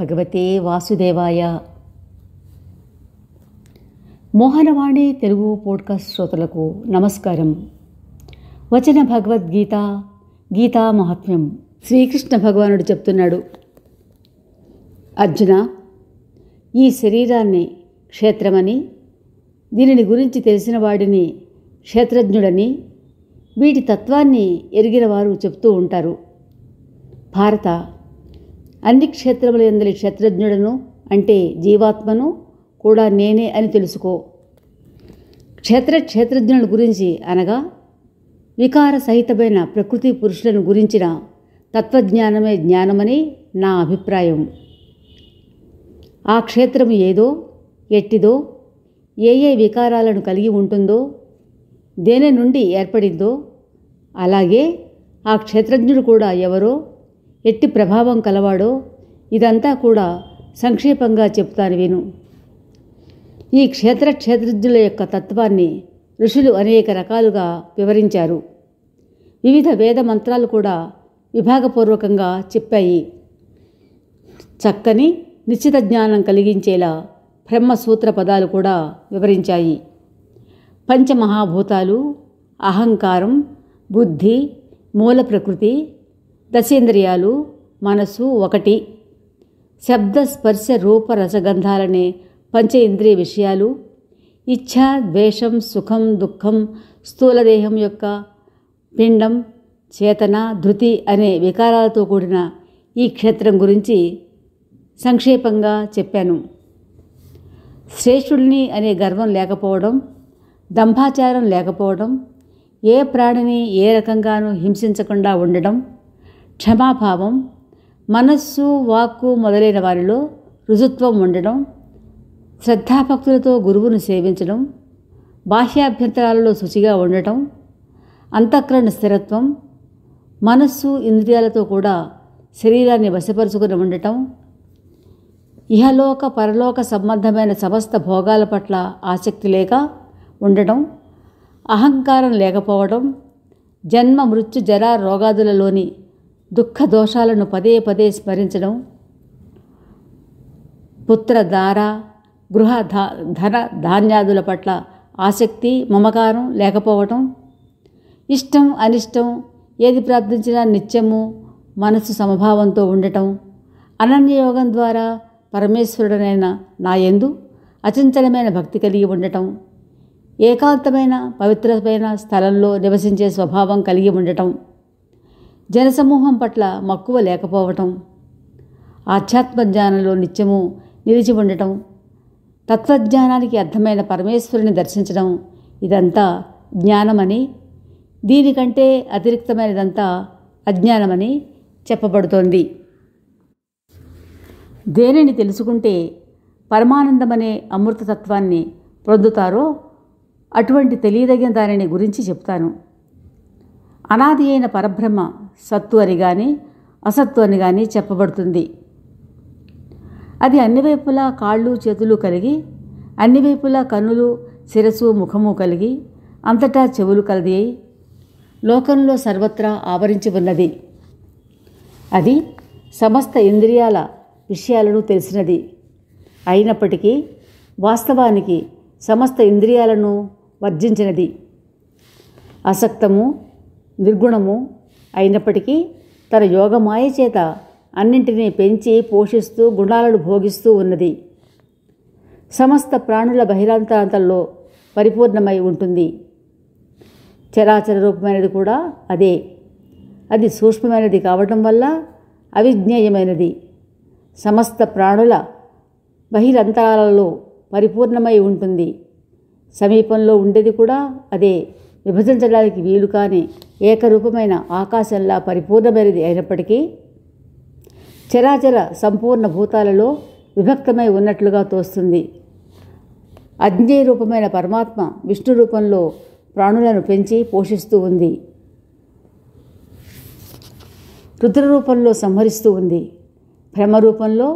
భగవతే వాసుదేవాయ. మోహనవాణి తెలుగు పోడ్కాస్ట్ శ్రోతలకు నమస్కారం. వచన భగవద్గీత గీతా మహాత్మ్యం. శ్రీకృష్ణ భగవానుడు చెప్తున్నాడు, అర్జున, ఈ శరీరాన్ని క్షేత్రమని, దీనిని గురించి తెలిసిన వాడిని క్షేత్రజ్ఞుడని, వీటి తత్వాన్ని ఎరిగిన వారు చెప్తూ ఉంటారు. భారత, అన్ని క్షేత్రముల యందలి క్షేత్రజ్ఞుడను అంటే జీవాత్మను కూడా నేనే అని తెలుసుకో. క్షేత్రజ్ఞుల గురించి అనగా వికార సహితమైన ప్రకృతి పురుషులను గురించిన తత్వజ్ఞానమే జ్ఞానమని నా అభిప్రాయం. ఆ క్షేత్రము ఏదో, ఎట్టిదో, ఏ వికారాలను కలిగి ఉంటుందో, దేని నుండి ఏర్పడిందో, అలాగే ఆ క్షేత్రజ్ఞుడు కూడా ఎవరో, ఎట్టి ప్రభావం కలవాడో, ఇదంతా కూడా సంక్షేపంగా చెప్తాను విను. ఈ క్షేత్రజ్ఞుల యొక్క తత్వాన్ని ఋషులు అనేక రకాలుగా వివరించారు. వివిధ వేద మంత్రాలు కూడా విభాగపూర్వకంగా చెప్పాయి. చక్కని నిశ్చిత జ్ఞానం కలిగించేలా బ్రహ్మసూత్ర పదాలు కూడా వివరించాయి. పంచమహాభూతాలు, అహంకారం, బుద్ధి, మూల ప్రకృతి, దశేంద్రియాలు, మనసు ఒకటి, శబ్ద స్పర్శ రూప రసగంధాలనే పంచ ఇంద్రియ విషయాలు, ఇచ్ఛ, ద్వేషం, సుఖం, దుఃఖం, స్థూలదేహం యొక్క పిండం, చేతన, ధృతి అనే వికారాలతో కూడిన ఈ క్షేత్రం గురించి సంక్షేపంగా చెప్పాను. శ్రేష్ఠుడిని అనే గర్వం లేకపోవడం, దంభాచారం లేకపోవడం, ఏ ప్రాణిని ఏ రకంగానూ హింసించకుండా ఉండడం, క్షమాభావం, మనస్సు, వాక్కు మొదలైన వారిలో రుజుత్వం ఉండడం, శ్రద్ధాభక్తులతో గురువును సేవించడం, బాహ్యాభ్యంతరాలలో శుచిగా ఉండటం, అంతఃకరణ స్థిరత్వం, మనస్సు ఇంద్రియాలతో కూడా శరీరాన్ని వశపరుచుకుని ఉండటం, ఇహలోక పరలోక సంబంధమైన సమస్త భోగాల పట్ల ఆసక్తి లేక ఉండటం, అహంకారం లేకపోవడం, జన్మ మృత్యు జరా రోగాదులలోని దుఃఖ దోషాలను పదే పదే స్మరించడం, పుత్రధార, గృహ ధన ధాన్యాదుల పట్ల ఆసక్తి మమకారం లేకపోవటం, ఇష్టం అనిష్టం ఏది ప్రార్థించినా నిత్యము మనసు సమభావంతో ఉండటం, అనన్యయోగం ద్వారా పరమేశ్వరుడనైన నాయందు అచంచలమైన భక్తి కలిగి ఉండటం, ఏకాంతమైన పవిత్రమైన స్థలంలో నివసించే స్వభావం కలిగి ఉండటం, జనసమూహం పట్ల మక్కువ లేకపోవటం, ఆధ్యాత్మ జ్ఞానంలో నిత్యము నిలిచి ఉండటం, తత్వజ్ఞానానికి అర్థమైన పరమేశ్వరుని దర్శించడం, ఇదంతా జ్ఞానమని, దీనికంటే అతిరిక్తమైనదంతా అజ్ఞానమని చెప్పబడుతోంది. దేనిని తెలుసుకుంటే పరమానందమనే అమృతతత్వాన్ని పొందుతారో అటువంటి తెలియదగిన దానిని గురించి చెప్తాను. అనాది అయిన పరబ్రహ్మ సత్తు అని కానీ అసత్తు అని కానీ చెప్పబడుతుంది. అది అన్ని వైపులా కాళ్ళు చేతులు కలిగి, అన్ని వైపులా కన్నులు, శిరస్సు, ముఖము కలిగి, అంతటా చెవులు కలది అయి లోకంలో సర్వత్రా ఆవరించి ఉన్నది. అది సమస్త ఇంద్రియాల విషయాలను తెలిసినది అయినప్పటికీ వాస్తవానికి సమస్త ఇంద్రియాలను వర్జించినది. అసక్తము, నిర్గుణము అయినప్పటికీ తన యోగమాయ చేత అన్నింటినీ పెంచి పోషిస్తూ గుణాలను భోగిస్తూ ఉన్నది. సమస్త ప్రాణుల బహిరంతరాంతంలో పరిపూర్ణమై ఉంటుంది. చరాచర రూపమైనది కూడా అదే. అది సూక్ష్మమైనది కావటం వల్ల అవిజ్ఞేయమైనది. సమస్త ప్రాణుల బహిరంతరాలలో పరిపూర్ణమై ఉంటుంది. సమీపంలో ఉండేది కూడా అదే. విభజించడానికి వీలు కాని ఏకరూపమైన ఆకాశంలా పరిపూర్ణమైనది అయినప్పటికీ చరాచర సంపూర్ణ భూతాలలో విభక్తమై ఉన్నట్లుగా తోస్తుంది. అజ్ఞేయ రూపమైన పరమాత్మ విష్ణు రూపంలో ప్రాణులను పెంచి పోషిస్తూ ఉంది. రుద్రరూపంలో సంహరిస్తూ ఉంది. బ్రహ్మరూపంలో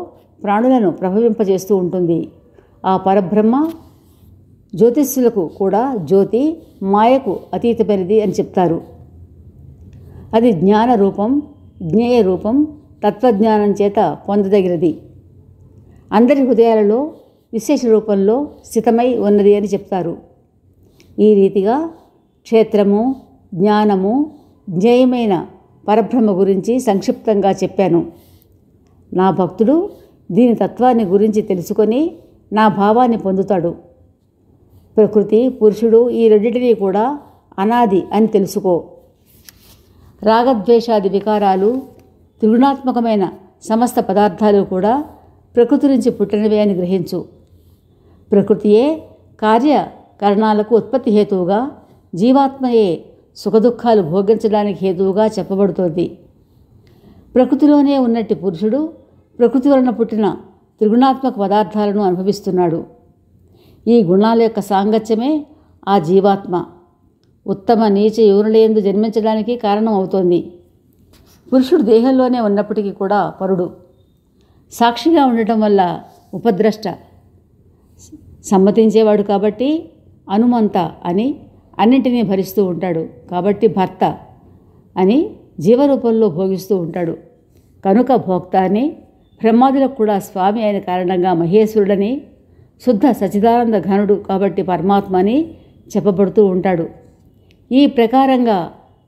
ప్రాణులను ప్రభవింపజేస్తూ ఉంటుంది. ఆ పరబ్రహ్మ జ్యోతిష్యులకు కూడా జ్యోతి, మాయకు అతీతమైనది అని చెప్తారు. అది జ్ఞాన రూపం, జ్ఞేయ రూపం, తత్వజ్ఞానం చేత పొందదగినది. అందరి హృదయాలలో విశేష రూపంలో స్థితమై ఉన్నది అని చెప్తారు. ఈ రీతిగా క్షేత్రము, జ్ఞానము, జ్ఞేయమైన పరబ్రహ్మ గురించి సంక్షిప్తంగా చెప్పాను. నా భక్తుడు దీని తత్వాన్ని గురించి తెలుసుకొని నా భావాన్ని పొందుతాడు. ప్రకృతి, పురుషుడు ఈ రెండింటినీ కూడా అనాది అని తెలుసుకో. రాగద్వేషాది వికారాలు, త్రిగుణాత్మకమైన సమస్త పదార్థాలు కూడా ప్రకృతి నుంచి పుట్టినవే అని గ్రహించు. ప్రకృతియే కార్యకరణాలకు ఉత్పత్తి హేతువుగా, జీవాత్మయే సుఖదుఖాలు భోగించడానికి హేతువుగా చెప్పబడుతోంది. ప్రకృతిలోనే ఉన్నట్టి పురుషుడు ప్రకృతి వలన పుట్టిన త్రిగుణాత్మక పదార్థాలను అనుభవిస్తున్నాడు. ఈ గుణాల యొక్క సాంగత్యమే ఆ జీవాత్మ ఉత్తమ నీచ యోనులందు జన్మించడానికి కారణం అవుతోంది. పురుషుడు దేహంలోనే ఉన్నప్పటికీ కూడా పరుడు. సాక్షిగా ఉండటం వల్ల ఉపద్రష్ట, సమ్మతించేవాడు కాబట్టి అనుమంత అని అన్నింటినీ భరిస్తూ ఉంటాడు. కాబట్టి భర్త అని జీవరూపంలో భోగిస్తూ ఉంటాడు. కనుక భోక్త అని, బ్రహ్మాదులకు కూడా స్వామి అయిన కారణంగా మహేశ్వరుడని, శుద్ధ సచిదానంద ఘనుడు కాబట్టి పరమాత్మ అని చెప్పబడుతూ ఉంటాడు. ఈ ప్రకారంగా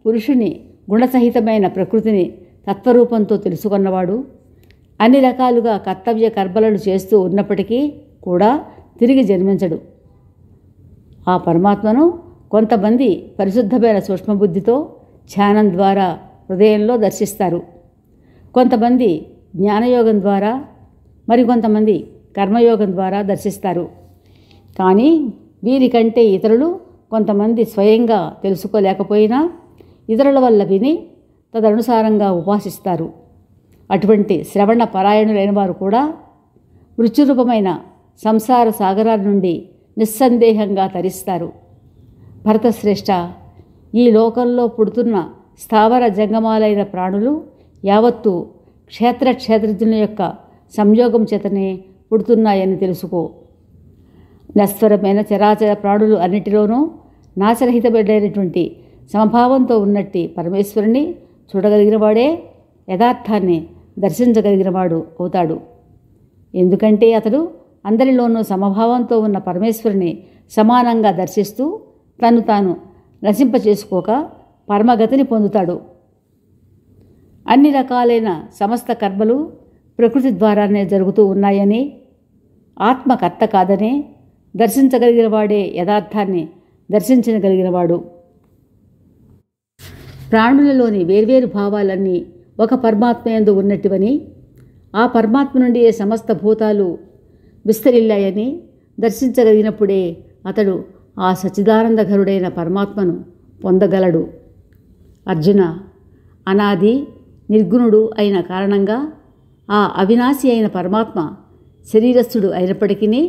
పురుషుని గుణసహితమైన ప్రకృతిని తత్వరూపంతో తెలుసుకున్నవాడు అన్ని రకాలుగా కర్తవ్య కర్మలను చేస్తూ ఉన్నప్పటికీ కూడా తిరిగి జన్మించడు. ఆ పరమాత్మను కొంతమంది పరిశుద్ధమైన సూక్ష్మబుద్ధితో ధ్యానం ద్వారా హృదయంలో దర్శిస్తారు. కొంతమంది జ్ఞానయోగం ద్వారా, మరికొంతమంది కర్మయోగం ద్వారా దర్శిస్తారు. కానీ వీరికంటే ఇతరులు కొంతమంది స్వయంగా తెలుసుకోలేకపోయినా ఇతరుల వల్ల విని తదనుసారంగా ఉపాసిస్తారు. అటువంటి శ్రవణ పరాయణులైన వారు కూడా మృత్యురూపమైన సంసార సాగరాల నుండి నిస్సందేహంగా తరిస్తారు. భరతశ్రేష్ఠ, ఈ లోకంలో పుడుతున్న స్థావర జంగమాలైన ప్రాణులు యావత్తు క్షేత్రజ్ఞుల యొక్క సంయోగం చేతనే పుడుతున్నాయని తెలుసుకో. నశ్వరమైన చరాచర ప్రాణులు అన్నిటిలోనూ నాశరహితమైనటువంటి సమభావంతో ఉన్నట్టి పరమేశ్వరుని చూడగలిగినవాడే యథార్థాన్ని దర్శించగలిగినవాడు అవుతాడు. ఎందుకంటే అతడు అందరిలోనూ సమభావంతో ఉన్న పరమేశ్వరుని సమానంగా దర్శిస్తూ తను తాను నశింపచేసుకోక పరమగతిని పొందుతాడు. అన్ని రకాలైన సమస్త కర్మలు ప్రకృతి ద్వారానే జరుగుతూ ఉన్నాయని, ఆత్మకర్త కాదని దర్శించగలిగిన వాడే యథార్థాన్ని దర్శించగలిగినవాడు. ప్రాణులలోని వేర్వేరు భావాలన్నీ ఒక పరమాత్మయందు ఉన్నట్టువని, ఆ పరమాత్మ నుండి సమస్త భూతాలు విస్తరిల్లాయని దర్శించగలిగినప్పుడే అతడు ఆ సచ్చిదానందఘనుడైన పరమాత్మను పొందగలడు. అర్జున, అనాది నిర్గుణుడు అయిన కారణంగా ఆ అవినాశి అయిన పరమాత్మ శరీరస్థుడు అయినప్పటికీ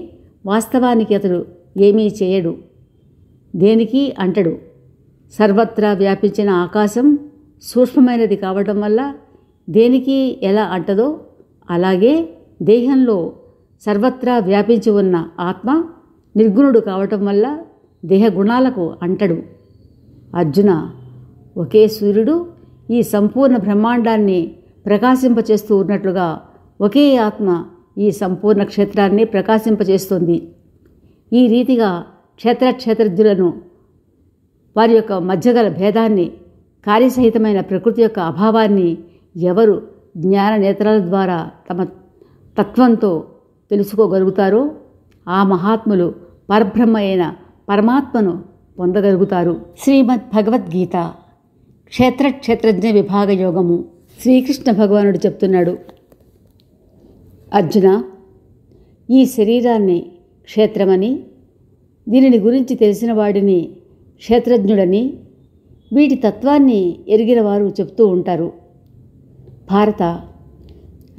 వాస్తవానికి అతడు ఏమీ చేయడు, దేనికి అంటడు. సర్వత్రా వ్యాపించిన ఆకాశం సూక్ష్మమైనది కావటం వల్ల దేనికి ఎలా అంటదో అలాగే దేహంలో సర్వత్రా వ్యాపించి ఉన్న ఆత్మ నిర్గుణుడు కావటం వల్ల దేహగుణాలకు అంటడు. అర్జున, ఒకే సూర్యుడు ఈ సంపూర్ణ బ్రహ్మాండాన్ని ప్రకాశింపచేస్తూ ఉన్నట్లుగా ఒకే ఆత్మ ఈ సంపూర్ణ క్షేత్రాన్ని ప్రకాశింపచేస్తుంది. ఈ రీతిగా క్షేత్రజ్ఞులను, వారి యొక్క మధ్యగల భేదాన్ని, కార్యసహితమైన ప్రకృతి యొక్క అభావాన్ని ఎవరు జ్ఞాన నేత్రాల ద్వారా తమ తత్వంతో తెలుసుకోగలుగుతారో ఆ మహాత్ములు పరబ్రహ్మ అయిన పరమాత్మను పొందగలుగుతారు. శ్రీమద్ భగవద్గీత క్షేత్రజ్ఞ విభాగ యోగము. శ్రీకృష్ణ భగవానుడు చెప్తున్నాడు, అర్జున, ఈ శరీరాన్ని క్షేత్రమని, దీనిని గురించి తెలిసిన వాడిని క్షేత్రజ్ఞుడని, వీటి తత్వాన్ని ఎరిగిన వారు చెప్తూ ఉంటారు. భారత,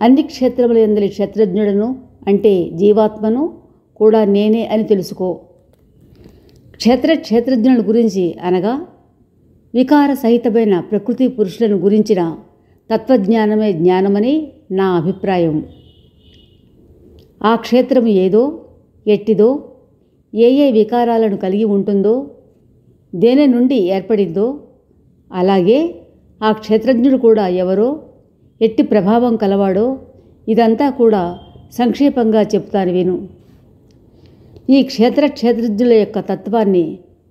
అన్ని క్షేత్రముల యందలి క్షేత్రజ్ఞుడను అంటే జీవాత్మను కూడా నేనే అని తెలుసుకో. క్షేత్రజ్ఞుల గురించి అనగా వికార సహితమైన ప్రకృతి పురుషులను గురించిన తత్వజ్ఞానమే జ్ఞానమని నా అభిప్రాయం. ఆ క్షేత్రము ఏదో, ఎట్టిదో, ఏ ఏ వికారాలను కలిగి ఉంటుందో, దేని నుండి ఏర్పడిందో, అలాగే ఆ క్షేత్రజ్ఞుడు కూడా ఎవరో, ఎట్టి ప్రభావం కలవాడో, ఇదంతా కూడా సంక్షేపంగా చెప్తాను విను. ఈ క్షేత్రజ్ఞుల యొక్క తత్వాన్ని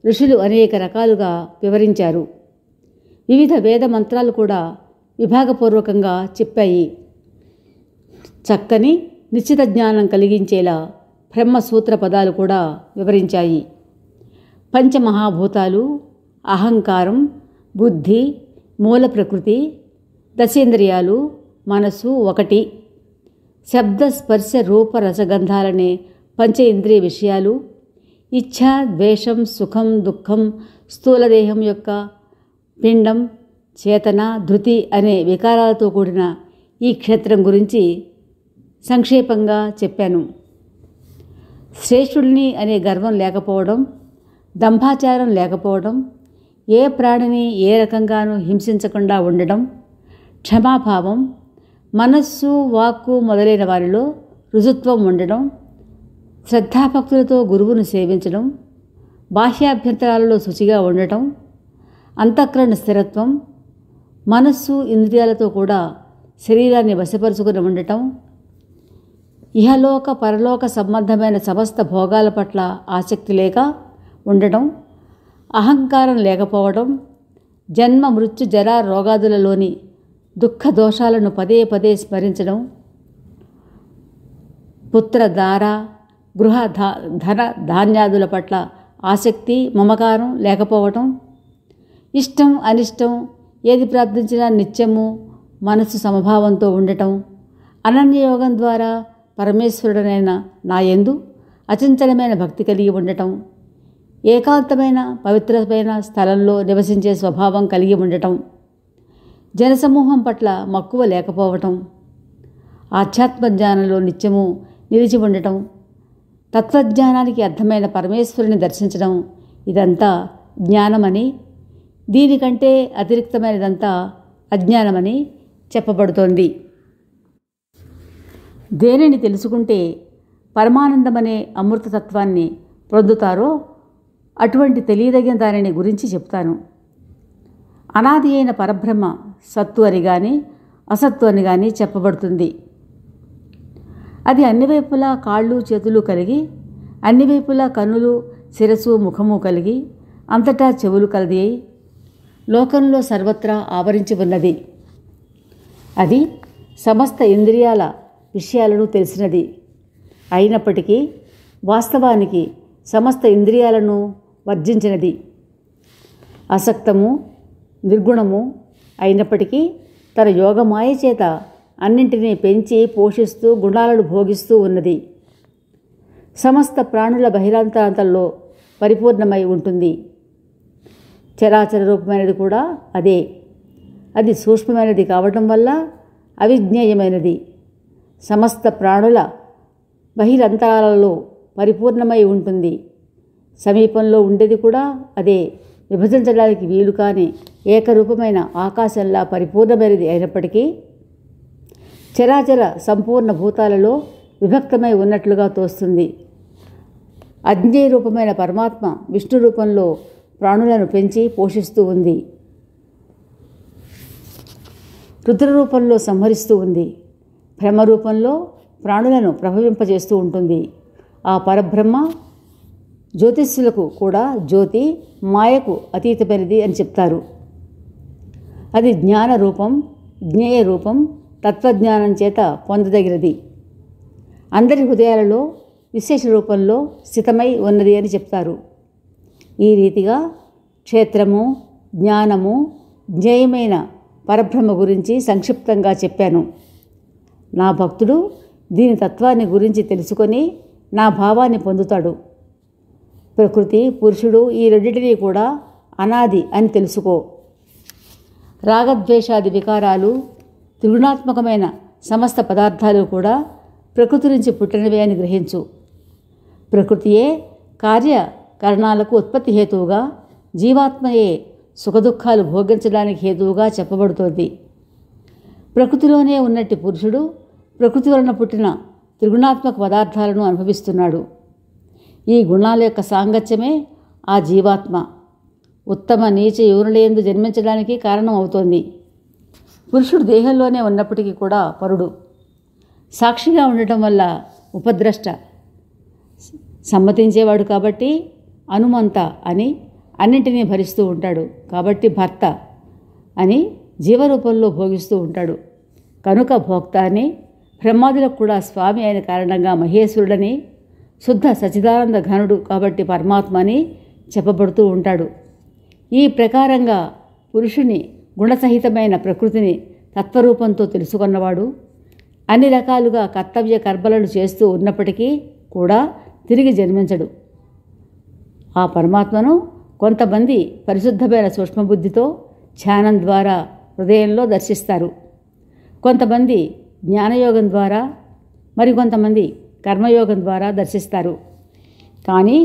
ఋషులు అనేక రకాలుగా వివరించారు. వివిధ వేద మంత్రాలు కూడా విభాగపూర్వకంగా చెప్పాయి. చక్కని నిశ్చిత జ్ఞానం కలిగించేలా బ్రహ్మసూత్ర పదాలు కూడా వివరించాయి. పంచమహాభూతాలు, అహంకారం, బుద్ధి, మూల ప్రకృతి, దశేంద్రియాలు, మనసు ఒకటి, శబ్ద స్పర్శ రూప రసగంధాలనే పంచ ఇంద్రియ విషయాలు, ఇచ్ఛ, ద్వేషం, సుఖం, దుఃఖం, స్థూలదేహం యొక్క పిండం, చేతన, ధృతి అనే వికారాలతో కూడిన ఈ క్షేత్రం గురించి సంక్షేపంగా చెప్పాను. శ్రేష్ఠుడిని అనే గర్వం లేకపోవడం, దంభాచారం లేకపోవడం, ఏ ప్రాణిని ఏ రకంగానూ హింసించకుండా ఉండడం, క్షమాభావం, మనస్సు, వాక్కు మొదలైన వారిలో రుజుత్వం ఉండడం, శ్రద్ధాభక్తులతో గురువును సేవించడం, బాహ్యాభ్యంతరాలలో శుచిగా ఉండటం, అంతఃకరణ స్థిరత్వం, మనస్సు ఇంద్రియాలతో కూడా శరీరాన్ని వశపరుచుకుని ఉండటం, ఇహలోక పరలోక సంబంధమైన సమస్త భోగాల పట్ల ఆసక్తి లేక ఉండడం, అహంకారం లేకపోవడం, జన్మ మృత్యు జరా రోగాదులలోని దుఃఖ దోషాలను పదే పదే స్మరించడం, పుత్రధార గృహ ధన ధాన్యాదుల పట్ల ఆసక్తి మమకారం లేకపోవటం, ఇష్టం అనిష్టం ఏది ప్రార్థించినా నిత్యము మనసు సమభావంతో ఉండటం, అనన్యయోగం ద్వారా పరమేశ్వరుడనైన నాయందు అచంచలమైన భక్తి కలిగి ఉండటం, ఏకాంతమైన పవిత్రమైన స్థలంలో నివసించే స్వభావం కలిగి ఉండటం, జనసమూహం పట్ల మక్కువ లేకపోవటం, ఆధ్యాత్మ జ్ఞానంలో నిత్యము నిలిచి ఉండటం, తత్వజ్ఞానానికి అర్థమైన పరమేశ్వరుని దర్శించడం, ఇదంతా జ్ఞానమని, దీనికంటే అతిరిక్తమైనదంతా అజ్ఞానమని చెప్పబడుతోంది. దేనిని తెలుసుకుంటే పరమానందమనే అమృతతత్వాన్ని పొందుతారో అటువంటి తెలియదగిన దానిని గురించి చెప్తాను. అనాది అయిన పరబ్రహ్మ సత్తు అని కానీ అసత్తు అని కానీ చెప్పబడుతుంది. అది అన్ని వైపులా కాళ్ళు చేతులు కలిగి, అన్ని వైపులా కన్నులు శిరస్సు ముఖము కలిగి, అంతటా చెవులు కలది అయి లోకంలో సర్వత్రా ఆవరించి ఉన్నది. అది సమస్త ఇంద్రియాల విషయాలను తెలిసినది అయినప్పటికీ వాస్తవానికి సమస్త ఇంద్రియాలను వర్జించినది. అసక్తము నిర్గుణము అయినప్పటికీ తన యోగమాయ చేత అన్నింటినీ పెంచి పోషిస్తూ గుణాలను భోగిస్తూ ఉన్నది. సమస్త ప్రాణుల బహిరంతరాంతంలో పరిపూర్ణమై ఉంటుంది. చరాచర రూపమైనది కూడా అదే. అది సూక్ష్మమైనది కావటం వల్ల అవిజ్ఞేయమైనది. సమస్త ప్రాణుల బహిరంతరాలలో పరిపూర్ణమై ఉంటుంది. సమీపంలో ఉండేది కూడా అదే. విభజించడానికి వీలు కాని ఏకరూపమైన ఆకాశంలా పరిపూర్ణమైనది అయినప్పటికీ చరాచర సంపూర్ణ భూతాలలో విభక్తమై ఉన్నట్లుగా తోస్తుంది. అజ్ఞేయ రూపమైన పరమాత్మ విష్ణు రూపంలో ప్రాణులను పెంచి పోషిస్తూ ఉంది. రుద్ర రూపంలో సంహరిస్తూ ఉంది. బ్రహ్మ రూపంలో ప్రాణులను ప్రభవింపజేస్తూ ఉంటుంది. ఆ పరబ్రహ్మ జ్యోతిష్యులకు కూడా జ్యోతి మాయకు అతీతమైనది అని చెప్తారు. అది జ్ఞాన రూపం, జ్ఞేయ రూపం, తత్వజ్ఞానం చేత పొందదగినది. అందరి హృదయాలలో విశేష రూపంలో స్థితమై ఉన్నది అని చెప్తారు. ఈ రీతిగా క్షేత్రము, జ్ఞానము, జ్ఞేయమైన పరబ్రహ్మ గురించి సంక్షిప్తంగా చెప్పాను. నా భక్తుడు దీని తత్వాన్ని గురించి తెలుసుకొని నా భావాన్ని పొందుతాడు. ప్రకృతి, పురుషుడు ఈ రెండింటినీ కూడా అనాది అని తెలుసుకో. రాగద్వేషాది వికారాలు, త్రిగుణాత్మకమైన సమస్త పదార్థాలు కూడా ప్రకృతి నుంచి పుట్టినవే అని గ్రహించు. ప్రకృతియే కార్యకరణాలకు ఉత్పత్తి హేతువుగా, జీవాత్మయే సుఖదుఖాలు భోగించడానికి హేతువుగా చెప్పబడుతోంది. ప్రకృతిలోనే ఉన్నట్టి పురుషుడు ప్రకృతి వలన పుట్టిన త్రిగుణాత్మక పదార్థాలను అనుభవిస్తున్నాడు. ఈ గుణాల యొక్క సాంగత్యమే ఆ జీవాత్మ ఉత్తమ నీచ యోనులయందు జన్మించడానికి కారణం అవుతోంది. పురుషుడు దేహంలోనే ఉన్నప్పటికీ కూడా పరుడు. సాక్షిగా ఉండటం వల్ల ఉపద్రష్ట సమ్మతించేవాడు కాబట్టి అనుమంత అని అన్నింటినీ భరిస్తూ ఉంటాడు కాబట్టి భర్త అని జీవరూపంలో భోగిస్తూ ఉంటాడు కనుక భోక్త అని బ్రహ్మాదులకు కూడా స్వామి అయిన కారణంగా మహేశ్వరుడని శుద్ధ సచిదానంద ఘనుడు కాబట్టి పరమాత్మ అని చెప్పబడుతూ ఉంటాడు. ఈ ప్రకారంగా పురుషుని గుణసహితమైన ప్రకృతిని తత్వరూపంతో తెలుసుకున్నవాడు అన్ని రకాలుగా కర్తవ్య కర్మలను చేస్తూ ఉన్నప్పటికీ కూడా తిరిగి జన్మించడు. ఆ పరమాత్మను కొంతమంది పరిశుద్ధమైన సూక్ష్మబుద్ధితో ధ్యానం ద్వారా హృదయంలో దర్శిస్తారు, కొంతమంది జ్ఞానయోగం ద్వారా, మరికొంతమంది కర్మయోగం ద్వారా దర్శిస్తారు. కానీ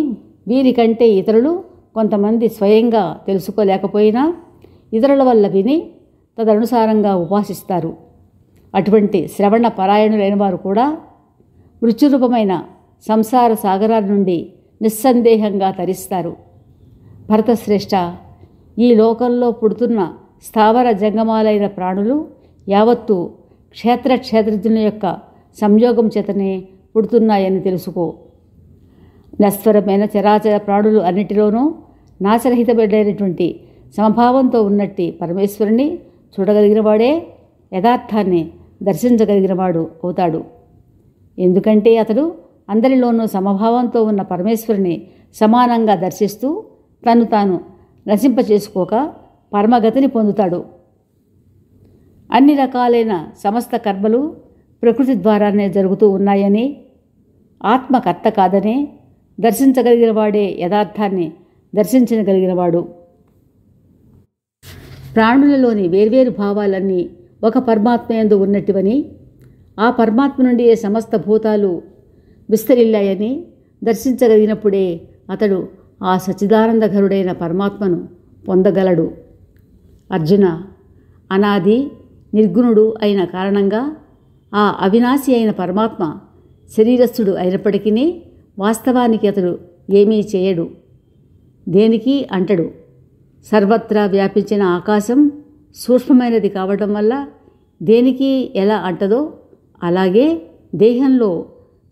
వీరికంటే ఇతరులు కొంతమంది స్వయంగా తెలుసుకోలేకపోయినా ఇతరుల వల్ల విని తదనుసారంగా ఉపాసిస్తారు. అటువంటి శ్రవణ పరాయణులైన వారు కూడా మృత్యురూపమైన సంసార సాగరాల నుండి నిస్సందేహంగా తరిస్తారు. భరతశ్రేష్ఠ, ఈ లోకంలో పుడుతున్న స్థావర జంగమాలైన ప్రాణులు యావత్తు క్షేత్రజ్ఞుల యొక్క సంయోగం చేతనే పుడుతున్నాయని తెలుసుకో. నశ్వరమైన చరాచర ప్రాణులు అన్నిటిలోనూ నాశరహితమైనటువంటి సమభావంతో ఉన్నట్టి పరమేశ్వరుని చూడగలిగినవాడే యథార్థాన్ని దర్శించగలిగినవాడు అవుతాడు. ఎందుకంటే అతడు అందరిలోనూ సమభావంతో ఉన్న పరమేశ్వరుని సమానంగా దర్శిస్తూ తను తాను నశింపచేసుకోక పరమగతిని పొందుతాడు. అన్ని రకాలైన సమస్త కర్మలు ప్రకృతి ద్వారానే జరుగుతూ ఉన్నాయని, ఆత్మకర్త కాదని దర్శించగలిగిన వాడే యథార్థాన్ని దర్శించగలిగినవాడు. ప్రాణులలోని వేర్వేరు భావాలన్నీ ఒక పరమాత్మయందు ఉన్నట్టువని, ఆ పరమాత్మ నుండి సమస్త భూతాలు విస్తరిల్లాయని దర్శించగలిగినప్పుడే అతడు ఆ సచ్చిదానందఘరుడైన పరమాత్మను పొందగలడు. అర్జున, అనాది నిర్గుణుడు అయిన కారణంగా ఆ అవినాశి అయిన పరమాత్మ శరీరస్థుడు అయినప్పటికీ వాస్తవానికి అతడు ఏమీ చేయడు, దేనికి అంటడు. సర్వత్రా వ్యాపించిన ఆకాశం సూక్ష్మమైనది కావటం వల్ల దేనికి ఎలా అంటదో అలాగే దేహంలో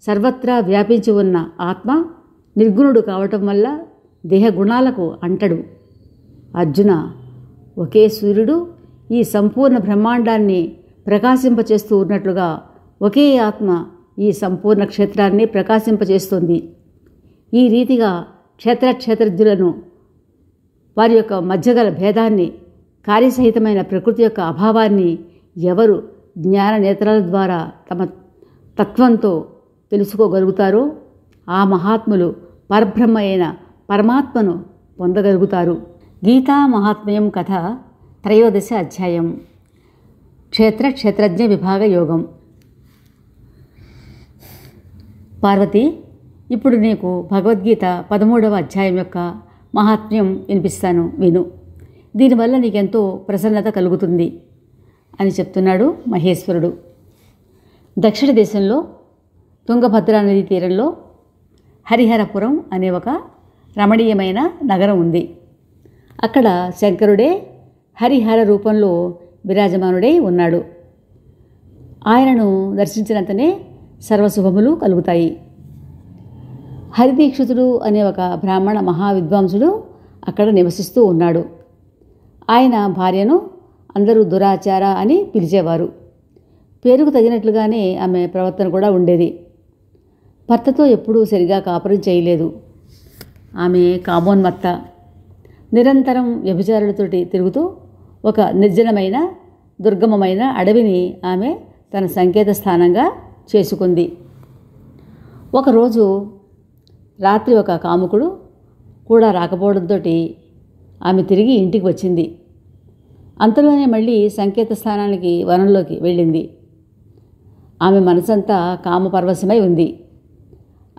సర్వత్రా వ్యాపించి ఉన్న ఆత్మ నిర్గుణుడు కావటం వల్ల దేహగుణాలకు అంటడు. అర్జున, ఒకే సూర్యుడు ఈ సంపూర్ణ బ్రహ్మాండాన్ని ప్రకాశింపచేస్తూ ఉన్నట్లుగా ఒకే ఆత్మ ఈ సంపూర్ణ క్షేత్రాన్ని ప్రకాశింపచేస్తుంది. ఈ రీతిగా క్షేత్రజ్ఞులను వారి యొక్క మధ్యగల భేదాన్ని, కార్యసహితమైన ప్రకృతి యొక్క అభావాన్ని ఎవరు జ్ఞాన నేత్రాల ద్వారా తమ తత్వంతో తెలుసుకోగలుగుతారో ఆ మహాత్ములు పరబ్రహ్మ అయిన పరమాత్మను పొందగలుగుతారు. గీతా మహాత్మ్యం కథ 13వ అధ్యాయం. క్షేత్రజ్ఞ విభాగ యోగం. పార్వతి, ఇప్పుడు నీకు భగవద్గీత 13వ అధ్యాయం యొక్క మహాత్మ్యం వినిపిస్తాను, విను. దీనివల్ల నీకెంతో ప్రసన్నత కలుగుతుంది అని చెప్తున్నాడు మహేశ్వరుడు. దక్షిణ దేశంలో తుంగభద్రా నదీ తీరంలో హరిహరపురం అనే ఒక రమణీయమైన నగరం ఉంది. అక్కడ శంకరుడే హరిహర రూపంలో విరాజమానుడై ఉన్నాడు. ఆయనను దర్శించినంతనే సర్వశుభములు కలుగుతాయి. హరిదీక్షితుడు అనే ఒక బ్రాహ్మణ మహావిద్వాంసుడు అక్కడ నివసిస్తూ ఉన్నాడు. ఆయన భార్యను అందరూ దురాచార అని పిలిచేవారు. పేరుకు తగినట్లుగానే ఆమె ప్రవర్తన కూడా ఉండేది. భర్తతో ఎప్పుడూ సరిగా కాపురం చేయలేదు. ఆమె కామోన్మత్త. నిరంతరం వ్యభిచారులతోటి తిరుగుతూ ఒక నిర్జనమైన దుర్గమమైన అడవిని ఆమె తన సంకేత స్థానంగా చేసుకుంది. ఒకరోజు రాత్రి ఒక కాముకుడు కూడా రాకపోవడంతో ఆమె తిరిగి ఇంటికి వచ్చింది. అంతలోనే మళ్ళీ సంకేత స్థానానికి వనంలోకి వెళ్ళింది. ఆమె మనసంతా కామపరవశమై ఉంది.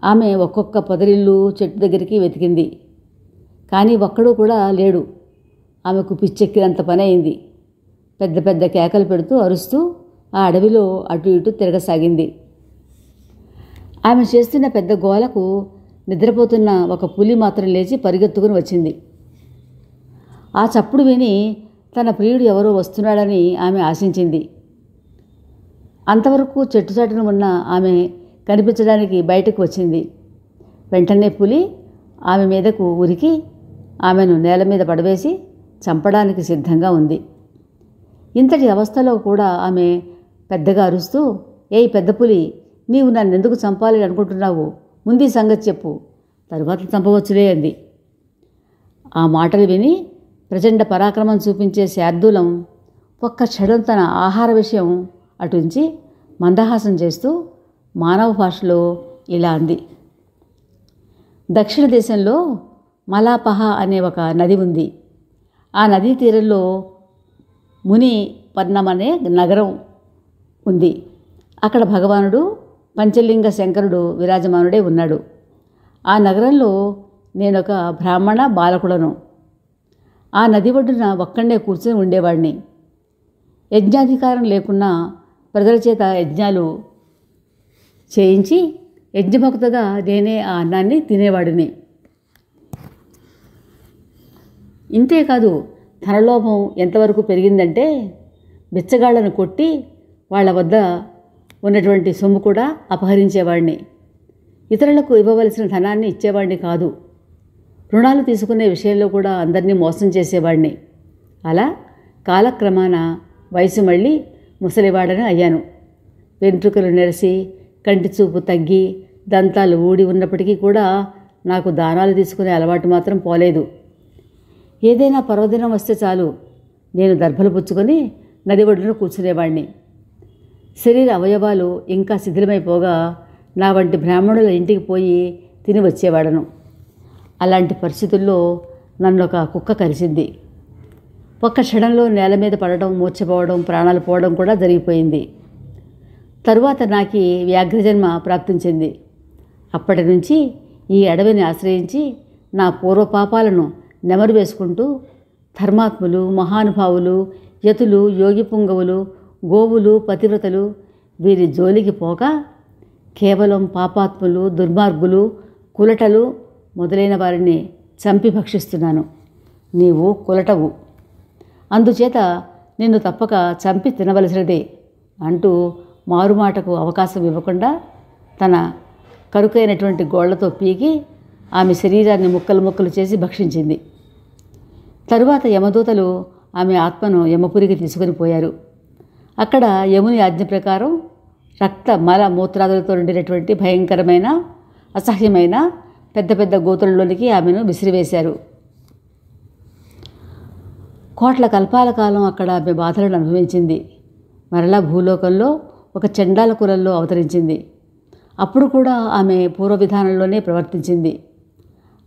ఆమె ఒక్కొక్క పొదరిల్లు చెట్టు దగ్గరికి వెతికింది. కానీ ఒక్కడూ కూడా లేడు. ఆమెకు పిచ్చెక్కినంత పని అయింది. పెద్ద పెద్ద కేకలు పెడుతూ అరుస్తూ ఆ అడవిలో అటు ఇటు తిరగసాగింది. ఆమె చేస్తున్న పెద్ద గోలకు నిద్రపోతున్న ఒక పులి మాత్రం లేచి పరిగెత్తుకుని వచ్చింది. ఆ చప్పుడు విని తన ప్రియుడు ఎవరో వస్తున్నాడని ఆమె ఆశించింది. అంతవరకు చెట్టుచాటున ఉన్న ఆమె కనిపించడానికి బయటకు వచ్చింది. వెంటనే పులి ఆమె మీదకు ఉరికి ఆమెను నేల మీద పడవేసి చంపడానికి సిద్ధంగా ఉంది. ఇంతటి అవస్థలో కూడా ఆమె పెద్దగా అరుస్తూ, ఏయ్ పెద్ద పులి, నీవు నన్నెందుకు చంపాలి అనుకుంటున్నావు? ముందు సంగతి చెప్పు, తరువాత చంపవచ్చులే అంది. ఆ మాటలు విని ప్రచండ పరాక్రమం చూపించే శార్దూలం ఒక్క క్షణం తన ఆహార విషయం అటుంచి మందహాసం చేస్తూ మానవ భాషలో ఇలా అంది. దక్షిణ దేశంలో మలాపహ అనే ఒక నది ఉంది. ఆ నదీ తీరంలో ముని పర్ణం అనే నగరం ఉంది. అక్కడ భగవానుడు పంచలింగ శంకరుడు విరాజమానుడే ఉన్నాడు. ఆ నగరంలో నేనొక బ్రాహ్మణ బాలకుడను. ఆ నది ఒడ్డున ఒక్కడే కూర్చొని ఉండేవాడిని. యజ్ఞాధికారం లేకున్నా ప్రజల చేత యజ్ఞాలు చేయించి యజ్ఞభక్తుగా నేనే ఆ అన్నాన్ని తినేవాడిని. ఇంతేకాదు, ధనలోభం ఎంతవరకు పెరిగిందంటే బిచ్చగాళ్లను కొట్టి వాళ్ళ వద్ద ఉన్నటువంటి సొమ్ము కూడా అపహరించేవాడిని. ఇతరులకు ఇవ్వవలసిన ధనాన్ని ఇచ్చేవాడిని కాదు. రుణాలు తీసుకునే విషయంలో కూడా అందరినీ మోసం చేసేవాడిని. అలా కాలక్రమాన వయసు మళ్ళీ ముసలివాడని అయ్యాను. వెంట్రుకలు నెరసి కంటి చూపు తగ్గి దంతాలు ఊడి ఉన్నప్పటికీ కూడా నాకు దానాలు తీసుకునే అలవాటు మాత్రం పోలేదు. ఏదైనా పర్వదినం వస్తే చాలు నేను దర్భలు పుచ్చుకొని నది ఒడ్డున కూర్చునేవాడిని. శరీర అవయవాలు ఇంకా శిథిలమైపోగా నా వంటి బ్రాహ్మణుల ఇంటికి పోయి తిని వచ్చేవాడను. అలాంటి పరిస్థితుల్లో నన్ను ఒక కుక్క కరిచింది. ఒక్క క్షణంలో నేల మీద పడడం, మూర్ఛపోవడం, ప్రాణాలు పోవడం కూడా జరిగిపోయింది. తరువాత నాకు వ్యాఘ్రజన్మ ప్రాప్తించింది. అప్పటి నుంచి ఈ అడవిని ఆశ్రయించి నా పూర్వపాపాలను నెమరు వేసుకుంటూ ధర్మాత్ములు, మహానుభావులు, యతులు, యోగి పుంగవులు, గోవులు, పతివ్రతలు వీరి జోలికి పోక కేవలం పాపాత్ములు, దుర్మార్గులు, కులటలు మొదలైన వారిని చంపి భక్షిస్తున్నాను. నీవు కులటవు, అందుచేత నిన్ను తప్పక చంపి తినవలసినదే అంటూ మారుమాటకు అవకాశం ఇవ్వకుండా తన కరుకైనటువంటి గోళ్లతో పీకి ఆమె శరీరాన్ని ముక్కలు ముక్కలు చేసి భక్షించింది. తరువాత యమదూతలు ఆమె ఆత్మను యమపురికి తీసుకుని పోయారు. అక్కడ యముని ఆజ్ఞ ప్రకారం రక్త మల మూత్రాదులతో నిండినటువంటి భయంకరమైన అసహ్యమైన పెద్ద పెద్ద గోతులలోనికి ఆమెను విసిరివేశారు. కోట్ల కల్పాల కాలం అక్కడ ఆమె బాధలను అనుభవించింది. మరలా భూలోకంలో ఒక చండాల కులంలో అవతరించింది. అప్పుడు కూడా ఆమె పూర్వ విధానంలోనే ప్రవర్తించింది.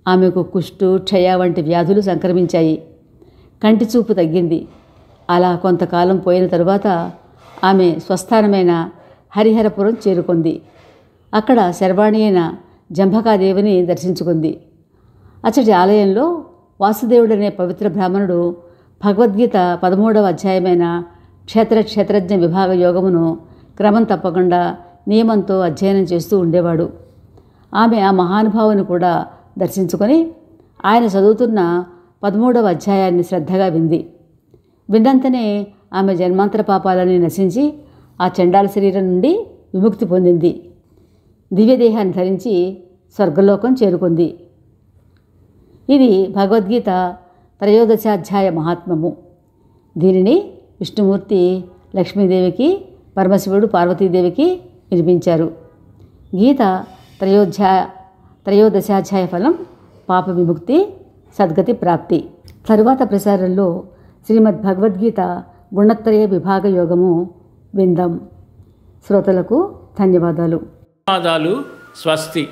ఆమెకు కుష్టు, క్షయ వంటి వ్యాధులు సంక్రమించాయి. కంటి చూపు తగ్గింది. అలా కొంతకాలం పోయిన తరువాత ఆమె స్వస్థానమైన హరిహరపురం చేరుకుంది. అక్కడ శర్వాణి అయిన జంభకాదేవిని దర్శించుకుంది. అచ్చటి ఆలయంలో వాసుదేవుడనే పవిత్ర బ్రాహ్మణుడు భగవద్గీత 13వ అధ్యాయమైన క్షేత్రజ్ఞ విభాగ యోగమును క్రమం తప్పకుండా నియమంతో అధ్యయనం చేస్తూ ఉండేవాడు. ఆమె ఆ మహానుభావుని కూడా దర్శించుకొని ఆయన చదువుతున్న 13వ అధ్యాయాన్ని శ్రద్ధగా వింది. విన్నంతనే ఆమె జన్మాంతర పాపాలని నశించి ఆ చండాల శరీరం నుండి విముక్తి పొందింది. దివ్యదేహాన్ని ధరించి స్వర్గలోకం చేరుకుంది. ఇది భగవద్గీత 13వ మహాత్మ్యము. దీనిని విష్ణుమూర్తి లక్ష్మీదేవికి, పరమశివుడు పార్వతీదేవికి వినిపించారు. గీత 13వ ఫలం పాప విముక్తి, సద్గతి ప్రాప్తి. తరువాత ప్రసారంలో శ్రీమద్ భగవద్గీత గుణత్రయ విభాగ యోగము విందాం. శ్రోతలకు ధన్యవాదాలు. స్వస్తి.